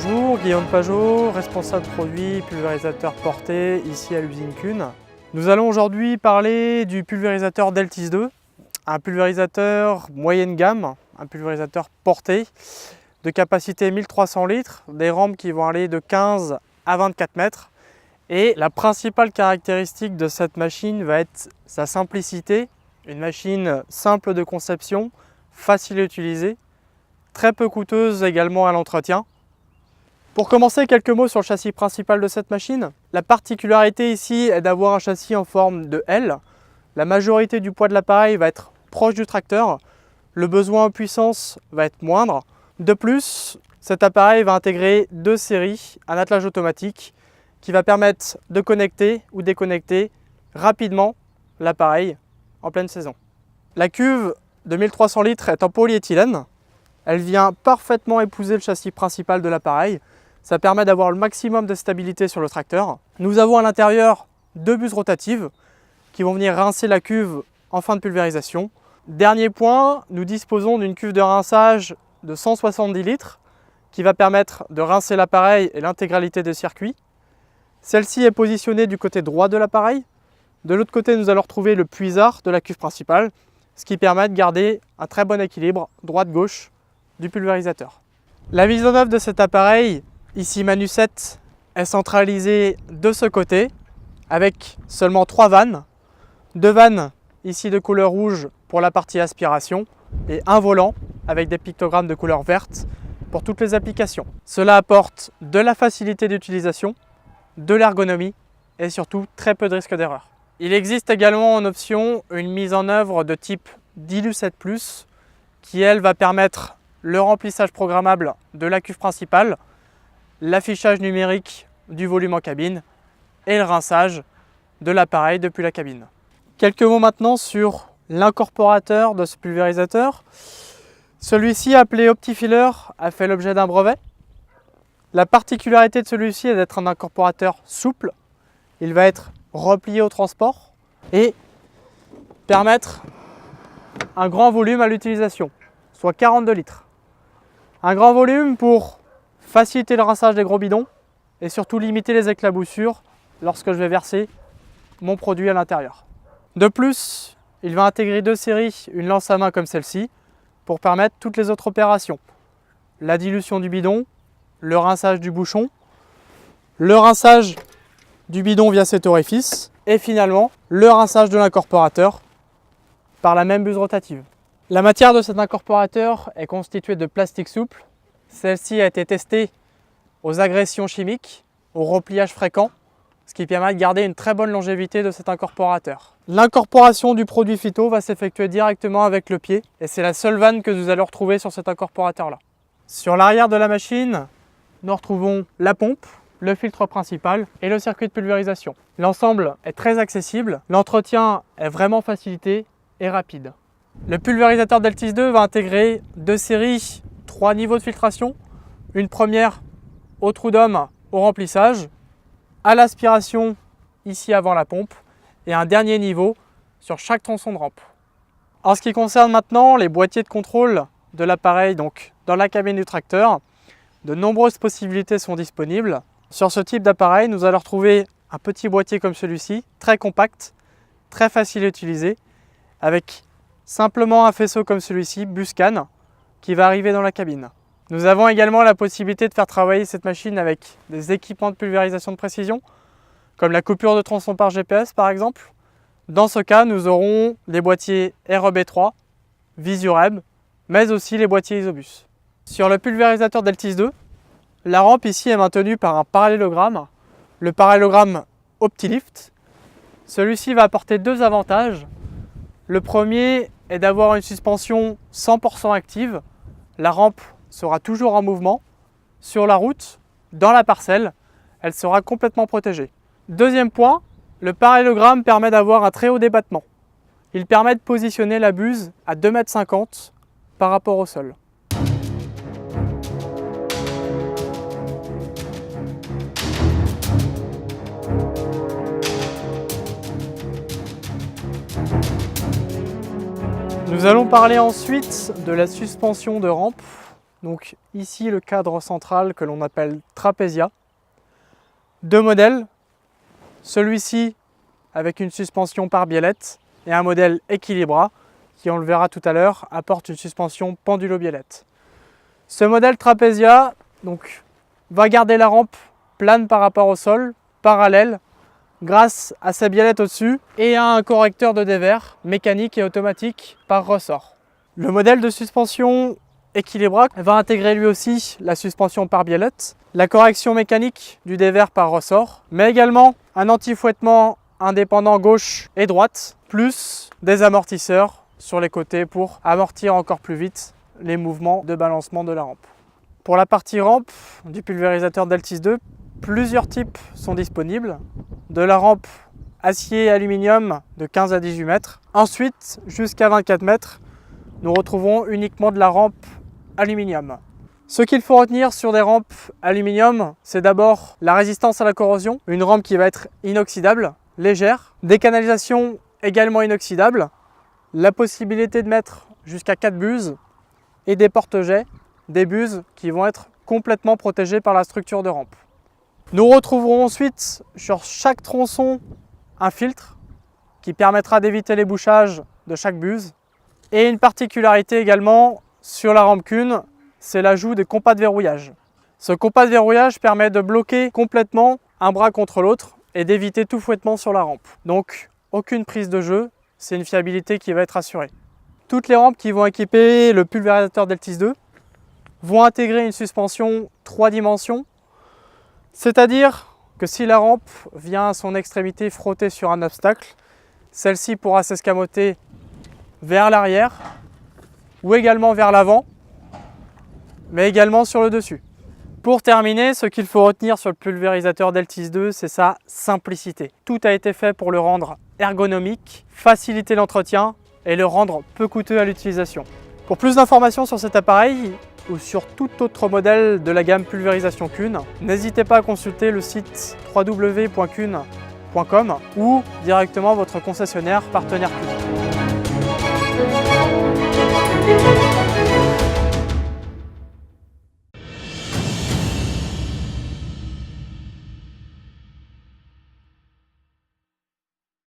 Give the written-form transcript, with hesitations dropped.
Bonjour, Guillaume Pajot, responsable produit pulvérisateur porté ici à l'usine Kuhn. Nous allons aujourd'hui parler du pulvérisateur Deltis 2, un pulvérisateur moyenne gamme, un pulvérisateur porté de capacité 1300 litres, des rampes qui vont aller de 15 à 24 mètres. Et la principale caractéristique de cette machine va être sa simplicité, une machine simple de conception, facile à utiliser, très peu coûteuse également à l'entretien. Pour commencer, quelques mots sur le châssis principal de cette machine. La particularité ici est d'avoir un châssis en forme de L. La majorité du poids de l'appareil va être proche du tracteur. Le besoin en puissance va être moindre. De plus, cet appareil va intégrer deux séries, un attelage automatique qui va permettre de connecter ou déconnecter rapidement l'appareil en pleine saison. La cuve de 1300 litres est en polyéthylène. Elle vient parfaitement épouser le châssis principal de l'appareil. Ça permet d'avoir le maximum de stabilité sur le tracteur. Nous avons à l'intérieur deux buses rotatives qui vont venir rincer la cuve en fin de pulvérisation. Dernier point, nous disposons d'une cuve de rinçage de 170 litres qui va permettre de rincer l'appareil et l'intégralité des circuits. Celle-ci est positionnée du côté droit de l'appareil. De l'autre côté, nous allons retrouver le puisard de la cuve principale, ce qui permet de garder un très bon équilibre droite-gauche du pulvérisateur. La mise en œuvre de cet appareil, ici Manu 7, est centralisée de ce côté avec seulement 3 vannes. 2 vannes ici de couleur rouge pour la partie aspiration et un volant avec des pictogrammes de couleur verte pour toutes les applications. Cela apporte de la facilité d'utilisation, de l'ergonomie et surtout très peu de risque d'erreur. Il existe également en option une mise en œuvre de type Dilu 7+, qui elle va permettre le remplissage programmable de la cuve principale, l'affichage numérique du volume en cabine et le rinçage de l'appareil depuis la cabine. Quelques mots maintenant sur l'incorporateur de ce pulvérisateur. Celui-ci, appelé Optifiller, a fait l'objet d'un brevet. La particularité de celui-ci est d'être un incorporateur souple. Il va être replié au transport et permettre un grand volume à l'utilisation, soit 42 litres. Un grand volume pour faciliter le rinçage des gros bidons et surtout limiter les éclaboussures lorsque je vais verser mon produit à l'intérieur. De plus, il va intégrer deux séries, une lance à main comme celle-ci, pour permettre toutes les autres opérations. La dilution du bidon, le rinçage du bouchon, le rinçage du bidon via cet orifice et finalement le rinçage de l'incorporateur par la même buse rotative. La matière de cet incorporateur est constituée de plastique souple. Celle-ci a été testée aux agressions chimiques, au repliage fréquent, ce qui permet de garder une très bonne longévité de cet incorporateur. L'incorporation du produit phyto va s'effectuer directement avec le pied et c'est la seule vanne que nous allons retrouver sur cet incorporateur-là. Sur l'arrière de la machine, nous retrouvons la pompe, le filtre principal et le circuit de pulvérisation. L'ensemble est très accessible, l'entretien est vraiment facilité et rapide. Le pulvérisateur Deltis 2 va intégrer deux séries, 3 niveaux de filtration. Une première au trou d'homme au remplissage, à l'aspiration ici avant la pompe et un dernier niveau sur chaque tronçon de rampe. En ce qui concerne maintenant les boîtiers de contrôle de l'appareil, donc dans la cabine du tracteur, de nombreuses possibilités sont disponibles. Sur ce type d'appareil, nous allons retrouver un petit boîtier comme celui-ci, très compact, très facile à utiliser, avec simplement un faisceau comme celui-ci, Buscan, qui va arriver dans la cabine. Nous avons également la possibilité de faire travailler cette machine avec des équipements de pulvérisation de précision, comme la coupure de tronçon par GPS par exemple. Dans ce cas, nous aurons les boîtiers REB3, Visureb, mais aussi les boîtiers Isobus. Sur le pulvérisateur Deltis 2, la rampe ici est maintenue par un parallélogramme, le parallélogramme OptiLift. Celui-ci va apporter deux avantages. Le premier est d'avoir une suspension 100% active. La rampe sera toujours en mouvement. Sur la route, dans la parcelle, elle sera complètement protégée. Deuxième point, le parallélogramme permet d'avoir un très haut débattement. Il permet de positionner la buse à 2,50 m par rapport au sol. Nous allons parler ensuite de la suspension de rampe. Donc ici le cadre central que l'on appelle Trapesia. Deux modèles, celui-ci avec une suspension par biellette et un modèle Equilibra qui, on le verra tout à l'heure, apporte une suspension pendulo-biellette. Ce modèle Trapesia donc, va garder la rampe plane par rapport au sol, parallèle, grâce à sa biellette au-dessus et à un correcteur de dévers mécanique et automatique par ressort. Le modèle de suspension Equilibra va intégrer lui aussi la suspension par biellette, la correction mécanique du dévers par ressort, mais également un anti-fouettement indépendant gauche et droite, plus des amortisseurs sur les côtés pour amortir encore plus vite les mouvements de balancement de la rampe. Pour la partie rampe du pulvérisateur Deltis 2, plusieurs types sont disponibles. De la rampe acier et aluminium de 15 à 18 mètres. Ensuite, jusqu'à 24 mètres, nous retrouvons uniquement de la rampe aluminium. Ce qu'il faut retenir sur des rampes aluminium, c'est d'abord la résistance à la corrosion, une rampe qui va être inoxydable, légère, des canalisations également inoxydables, la possibilité de mettre jusqu'à 4 buses et des porte-jets, des buses qui vont être complètement protégées par la structure de rampe. Nous retrouverons ensuite sur chaque tronçon un filtre qui permettra d'éviter les bouchages de chaque buse. Et une particularité également sur la rampe Kuhn, c'est l'ajout des compas de verrouillage. Ce compas de verrouillage permet de bloquer complètement un bras contre l'autre et d'éviter tout fouettement sur la rampe. Donc aucune prise de jeu, c'est une fiabilité qui va être assurée. Toutes les rampes qui vont équiper le pulvérisateur Deltis 2 vont intégrer une suspension 3 dimensions, c'est-à-dire que si la rampe vient à son extrémité frotter sur un obstacle, celle-ci pourra s'escamoter vers l'arrière ou également vers l'avant, mais également sur le dessus. Pour terminer, ce qu'il faut retenir sur le pulvérisateur Deltis 2, c'est sa simplicité. Tout a été fait pour le rendre ergonomique, faciliter l'entretien et le rendre peu coûteux à l'utilisation. Pour plus d'informations sur cet appareil ou sur tout autre modèle de la gamme pulvérisation Kuhn, n'hésitez pas à consulter le site www.kuhn.com ou directement votre concessionnaire partenaire Kuhn.